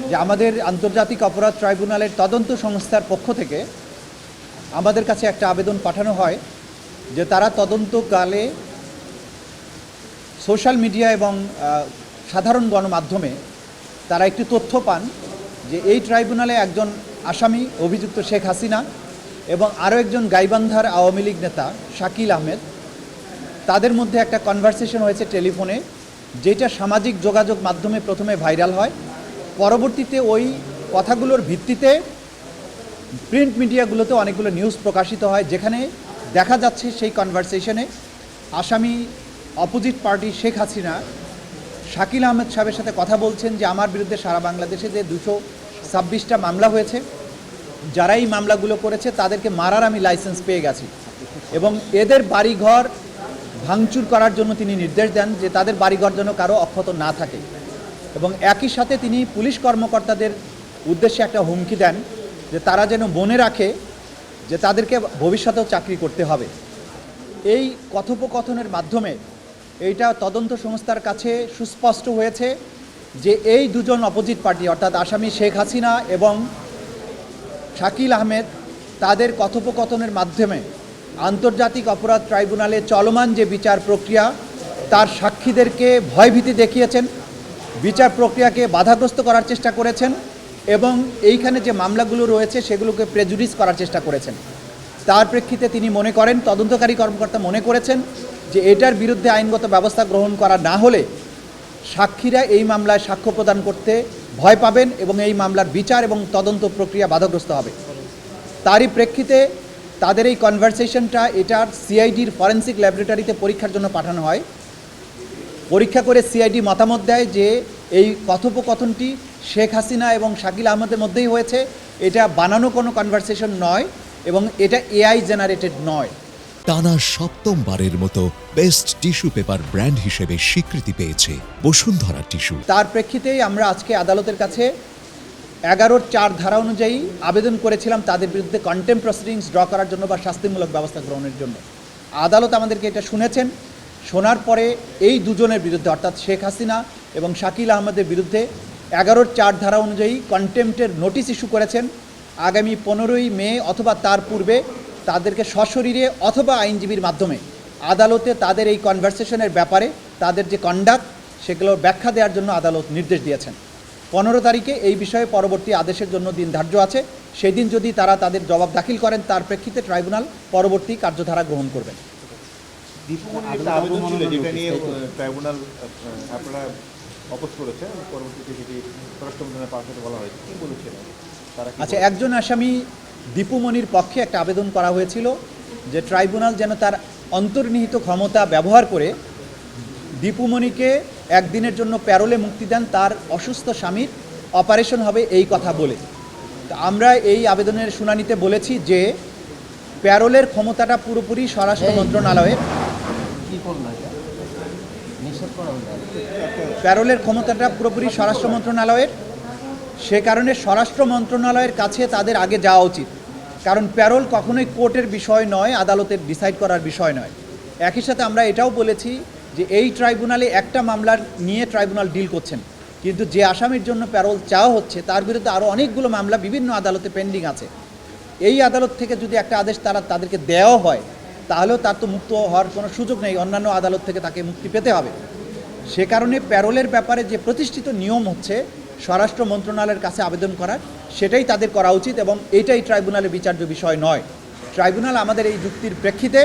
যে আমাদের আন্তর্জাতিক অপরাধ ট্রাইব্যুনালের তদন্ত সংস্থার পক্ষ থেকে আমাদের কাছে একটা আবেদন পাঠানো হয় যে তারা তদন্তকালে সোশ্যাল মিডিয়া এবং সাধারণ গণমাধ্যমে তারা একটি তথ্য পান যে এই ট্রাইব্যুনালে একজন আসামি অভিযুক্ত শেখ হাসিনা এবং আরও একজন গাইবান্ধার আওয়ামী লীগ নেতা শাকিল আহমেদ, তাদের মধ্যে একটা কনভারসেশন হয়েছে টেলিফোনে, যেটা সামাজিক যোগাযোগ মাধ্যমে প্রথমে ভাইরাল হয়। পরবর্তীতে ওই কথাগুলোর ভিত্তিতে প্রিন্ট মিডিয়াগুলোতে অনেকগুলো নিউজ প্রকাশিত হয়, যেখানে দেখা যাচ্ছে সেই কনভারসেশনে আসামি অপোজিট পার্টি শেখ হাসিনা শাকিল আহমেদ সাহেবের সাথে কথা বলছেন যে আমার বিরুদ্ধে সারা বাংলাদেশে যে 226টা মামলা হয়েছে, যারা এই মামলাগুলো করেছে তাদেরকে মারার আমি লাইসেন্স পেয়ে গেছি এবং এদের বাড়িঘর ভাঙচুর করার জন্য তিনি নির্দেশ দেন যে তাদের বাড়িঘর যেন কারো অক্ষত না থাকে এবং একই সাথে তিনি পুলিশ কর্মকর্তাদের উদ্দেশ্যে একটা হুমকি দেন যে তারা যেন মনে রাখে যে তাদেরকে ভবিষ্যতেও চাকরি করতে হবে। এই কথোপকথনের মাধ্যমে এইটা তদন্ত সংস্থার কাছে সুস্পষ্ট হয়েছে যে এই দুজন অপোজিট পার্টি অর্থাৎ আসামি শেখ হাসিনা এবং শাকিল আহমেদ তাদের কথোপকথনের মাধ্যমে আন্তর্জাতিক অপরাধ ট্রাইব্যুনালে চলমান যে বিচার প্রক্রিয়া তার সাক্ষীদেরকে ভয়ভীতি দেখিয়েছেন, বিচার প্রক্রিয়াকে বাধাগ্রস্ত করার চেষ্টা করেছেন এবং এইখানে যে মামলাগুলো রয়েছে সেগুলোকে প্রেজুডিস করার চেষ্টা করেছেন। তার প্রেক্ষিতে তিনি মনে করেন, তদন্তকারী কর্মকর্তা মনে করেছেন যে এটার বিরুদ্ধে আইনগত ব্যবস্থা গ্রহণ করা না হলে সাক্ষীরা এই মামলায় সাক্ষ্য প্রদান করতে ভয় পাবেন এবং এই মামলার বিচার এবং তদন্ত প্রক্রিয়া বাধাগ্রস্ত হবে। তারই প্রেক্ষিতে তাদের এই কনভারসেশনটা এটার সিআইডির ফরেন্সিক ল্যাবরেটরিতে পরীক্ষার জন্য পাঠানো হয়। পরীক্ষা করে সিআইডি মতামত দেয় যে এই কথোপকথনটি শেখ হাসিনা এবং শাকিল আহমেদের মধ্যেই হয়েছে, এটা বানানো কোনো কনভারসেশন নয় এবং এটা এআই জেনারেটেড নয়। টানা সপ্তমবারের মতো বেস্ট টিস্যু পেপার ব্র্যান্ড হিসেবে স্বীকৃতি পেয়েছে বসুন্ধরা টিস্যু। তার প্রেক্ষিতেই আমরা আজকে আদালতের কাছে 11-4 ধারা অনুযায়ী আবেদন করেছিলাম তাদের বিরুদ্ধে কন্টেম্প প্রসিডিংস ড্র করার জন্য বা শাস্তিমূলক ব্যবস্থা গ্রহণের জন্য। আদালত আমাদেরকে এটা শুনেছেন, শোনার পরে এই দুজনের বিরুদ্ধে অর্থাৎ শেখ হাসিনা এবং শাকিল আহমেদের বিরুদ্ধে 11-4 ধারা অনুযায়ী কন্টেম্পটের নোটিশ ইস্যু করেছেন। আগামী 15ই মে অথবা তার পূর্বে তাদেরকে সশরীরে অথবা আইনজীবীর মাধ্যমে আদালতে তাদের এই কনভারসেশনের ব্যাপারে তাদের যে কন্ডাক্ট সেগুলোর ব্যাখ্যা দেওয়ার জন্য আদালত নির্দেশ দিয়েছেন। 15 তারিখে এই বিষয়ে পরবর্তী আদেশের জন্য দিন ধার্য আছে। সেই দিন যদি তারা তাদের জবাব দাখিল করেন তার প্রেক্ষিতে ট্রাইব্যুনাল পরবর্তী কার্যধারা গ্রহণ করবেন। আচ্ছা, একজন আসামি দীপুমণির পক্ষে একটা আবেদন করা হয়েছিল যে ট্রাইব্যুনাল যেন তার অন্তর্নিহিত ক্ষমতা ব্যবহার করে দীপুমণিকে একদিনের জন্য প্যারোলে মুক্তি দেন, তার অসুস্থ স্বামীর অপারেশন হবে এই কথা বলে। তো আমরা এই আবেদনের শুনানিতে বলেছি যে প্যারোলের ক্ষমতাটা পুরোপুরি স্বরাষ্ট্র মন্ত্রণালয়ের, প্যারোলের ক্ষমতাটা পুরোপুরি স্বরাষ্ট্র মন্ত্রণালয়ের। সে কারণে স্বরাষ্ট্র মন্ত্রণালয়ের কাছে তাদের আগে যাওয়া উচিত, কারণ প্যারোল কখনোই কোর্টের বিষয় নয়, আদালতের ডিসাইড করার বিষয় নয়। একই সাথে আমরা এটাও বলেছি যে এই ট্রাইব্যুনালে একটা মামলার নিয়ে ট্রাইব্যুনাল ডিল করছেন, কিন্তু যে আসামির জন্য প্যারোল চাওয়া হচ্ছে তার বিরুদ্ধে আরও অনেকগুলো মামলা বিভিন্ন আদালতে পেন্ডিং আছে। এই আদালত থেকে যদি একটা আদেশ তাদেরকে দেওয়া হয় তাহলেও তার তো মুক্ত হওয়ার কোনো সুযোগ নেই, অন্যান্য আদালত থেকে তাকে মুক্তি পেতে হবে। সে কারণে প্যারোলের ব্যাপারে যে প্রতিষ্ঠিত নিয়ম হচ্ছে স্বরাষ্ট্র মন্ত্রণালয়ের কাছে আবেদন করার, সেটাই তাদের করা উচিত এবং এইটাই ট্রাইব্যুনালের বিচার্য বিষয় নয়। ট্রাইব্যুনাল আমাদের এই যুক্তির প্রেক্ষিতে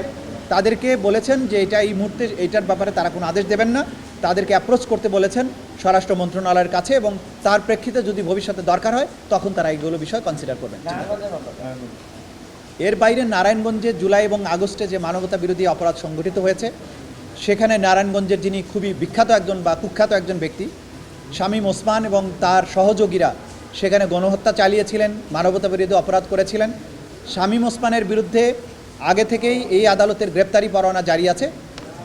তাদেরকে বলেছেন যে এটা এই মুহূর্তে এইটার ব্যাপারে তারা কোনো আদেশ দেবেন না, তাদেরকে অ্যাপ্রোচ করতে বলেছেন স্বরাষ্ট্র মন্ত্রণালয়ের কাছে এবং তার প্রেক্ষিতে যদি ভবিষ্যতে দরকার হয় তখন তারা এইগুলো বিষয় কনসিডার করবেন। এর বাইরে নারায়ণগঞ্জে জুলাই এবং আগস্টে যে মানবতা বিরোধী অপরাধ সংঘটিত হয়েছে, সেখানে নারায়ণগঞ্জের যিনি খুবই বিখ্যাত একজন বা কুখ্যাত একজন ব্যক্তি শামীম ওসমান এবং তার সহযোগীরা সেখানে গণহত্যা চালিয়েছিলেন, মানবতা বিরোধী অপরাধ করেছিলেন। শামীম ওসমানের বিরুদ্ধে আগে থেকেই এই আদালতের গ্রেপ্তারি পরোয়ানা জারি আছে।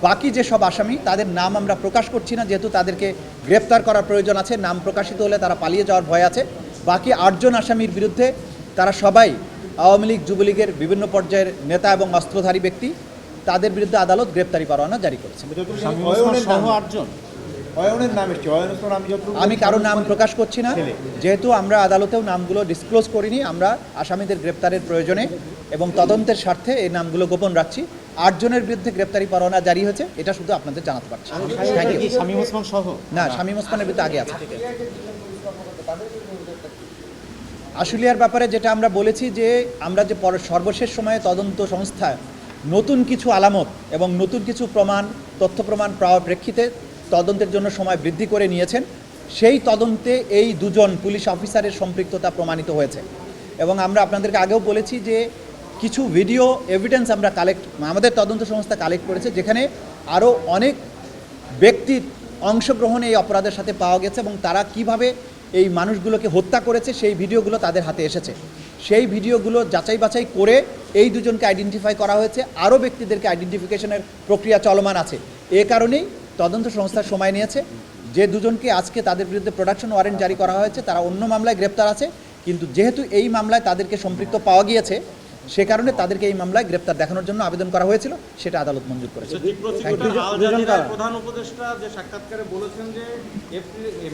বাকি যেসব আসামি তাদের নাম আমরা প্রকাশ করছি না, যেহেতু তাদেরকে গ্রেপ্তার করার প্রয়োজন আছে, নাম প্রকাশিত হলে তারা পালিয়ে যাওয়ার ভয় আছে। বাকি 8 জন আসামির বিরুদ্ধে তারা সবাই আওয়ামী লীগ যুবলীগের বিভিন্ন পর্যায়ের নেতা এবং অস্ত্রধারী ব্যক্তি, তাদের বিরুদ্ধে আদালত গ্রেপ্তারি পরোয়ানা জারি করেছে। অয়নের নাম এসছে, অয়ন হোসেন আমি যতটুকু আমি কারো নাম প্রকাশ করছি না, ছেলে। যেহেতু আমরা আদালতেও নামগুলো ডিসক্লোজ করিনি। আমরা আসামিদের গ্রেপ্তারের প্রয়োজনে এবং তদন্তের স্বার্থে এই নামগুলো গোপন রাখছি। 8 জনের বিরুদ্ধে গ্রেপ্তারি পরোয়ানা জারি হয়েছে, এটা শুধু আপনাদের জানাতে পারছি। Thank you. শামীম ওসমান সহ না, শামীম ওসমানের বিরুদ্ধে আগে আছে। আশুলিয়ার ব্যাপারে যেটা আমরা বলেছি যে আমরা যে সর্বশেষ সময়ে তদন্ত সংস্থা নতুন কিছু আলামত এবং নতুন কিছু প্রমাণ, তথ্য প্রমাণ পাওয়ার প্রেক্ষিতে তদন্তের জন্য সময় বৃদ্ধি করে নিয়েছেন। সেই তদন্তে এই 2 জন পুলিশ অফিসারের সম্পৃক্ততা প্রমাণিত হয়েছে এবং আমরা আপনাদেরকে আগেও বলেছি যে কিছু ভিডিও এভিডেন্স আমরা আমাদের তদন্ত সংস্থা কালেক্ট করেছে, যেখানে আরও অনেক ব্যক্তির অংশগ্রহণ এই অপরাধের সাথে পাওয়া গেছে এবং তারা কিভাবে এই মানুষগুলোকে হত্যা করেছে সেই ভিডিওগুলো তাদের হাতে এসেছে। সেই ভিডিওগুলো যাচাই বাছাই করে এই 2 জনকে আইডেন্টিফাই করা হয়েছে, আরও ব্যক্তিদেরকে আইডেন্টিফিকেশনের প্রক্রিয়া চলমান আছে। এ কারণেই তদন্ত সংস্থার সময় নিয়েছে। যে 2 জনকে আজকে তাদের বিরুদ্ধে প্রোডাকশন ওয়ারেন্ট জারি করা হয়েছে তারা অন্য মামলায় গ্রেপ্তার আছে, কিন্তু যেহেতু এই মামলায় তাদেরকে সম্পৃক্ত পাওয়া গিয়েছে সে কারণে তাদেরকে এই মামলায় গ্রেপ্তার দেখানোর জন্য আবেদন করা হয়েছিল, সেটা আদালত মঞ্জুর করেছে। প্রধান উপদেষ্টা যে সাক্ষাৎকারে বলেছেন যে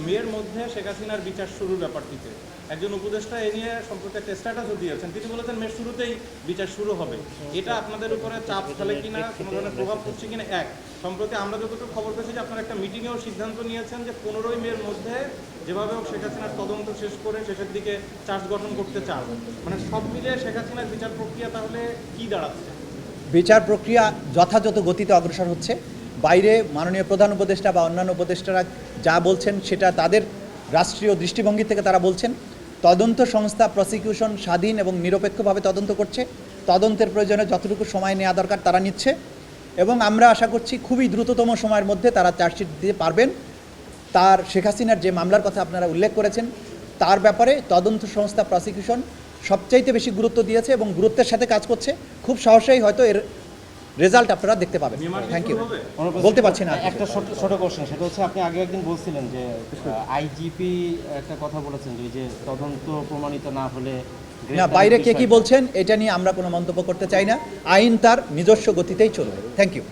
মের মধ্যে শেখ হাসিনার বিচার শুরুর ব্যাপারটিতে একজন উপদেষ্টা এ নিয়ে সম্পর্কে একটা স্ট্যাটাসও দিয়েছেন। তিনি বলেছেন মের শুরুতেই বিচার শুরু হবে। এটা আপনাদের উপরে চাপ ফেলে কিনা, কোনো ধরনের প্রভাব পড়ছে কিনা? এক, সম্প্রতি আমরা যতটুকু খবর পেয়েছি যে আপনারা একটা মিটিংয়েও সিদ্ধান্ত নিয়েছেন যে 15ই মের মধ্যে যেভাবে হোক শেখ হাসিনার তদন্ত শেষ করে শেষের দিকে চার্জ গঠন করতে চান। মানে সব মিলিয়ে শেখ হাসিনার বিচার প্রক্রিয়া তাহলে কি দাঁড়াচ্ছে? বিচার প্রক্রিয়া যথাযথ গতিতে অগ্রসর হচ্ছে। বাইরে মাননীয় প্রধান উপদেষ্টা বা অন্যান্য উপদেষ্টারা যা বলছেন সেটা তাদের রাষ্ট্রীয় দৃষ্টিভঙ্গি থেকে তারা বলছেন। তদন্ত সংস্থা প্রসিকিউশন স্বাধীন এবং নিরপেক্ষভাবে তদন্ত করছে। তদন্তের প্রয়োজনে যতটুকু সময় নেওয়া দরকার তারা নিচ্ছে এবং আমরা আশা করছি খুবই দ্রুততম সময়ের মধ্যে তারা চার্জশিট দিতে পারবেন। তার শেখ হাসিনার যে মামলার কথা আপনারা উল্লেখ করেছেন তার ব্যাপারে তদন্ত সংস্থা প্রসিকিউশন সবচাইতে বেশি গুরুত্ব দিয়েছে এবং গুরুত্বের সাথে কাজ করছে। খুব সহসাই হয়তো এর রেজাল্ট আপনারা দেখতে পাবেন। Thank you. বলতে পারছি না। একটা ছোট কোশ্চেন, সেটা হচ্ছে আপনি আগে একদিন বলছিলেন যে আইজিপি একটা কথা বলেছেন যে যে তদন্ত প্রমাণিত না হলে না, বাইরে কে কি বলছেন এটা নিয়ে আমরা কোনো মন্তব্য করতে চাই না। আইন তার নিজস্ব গতিতেই চলবে। Thank you.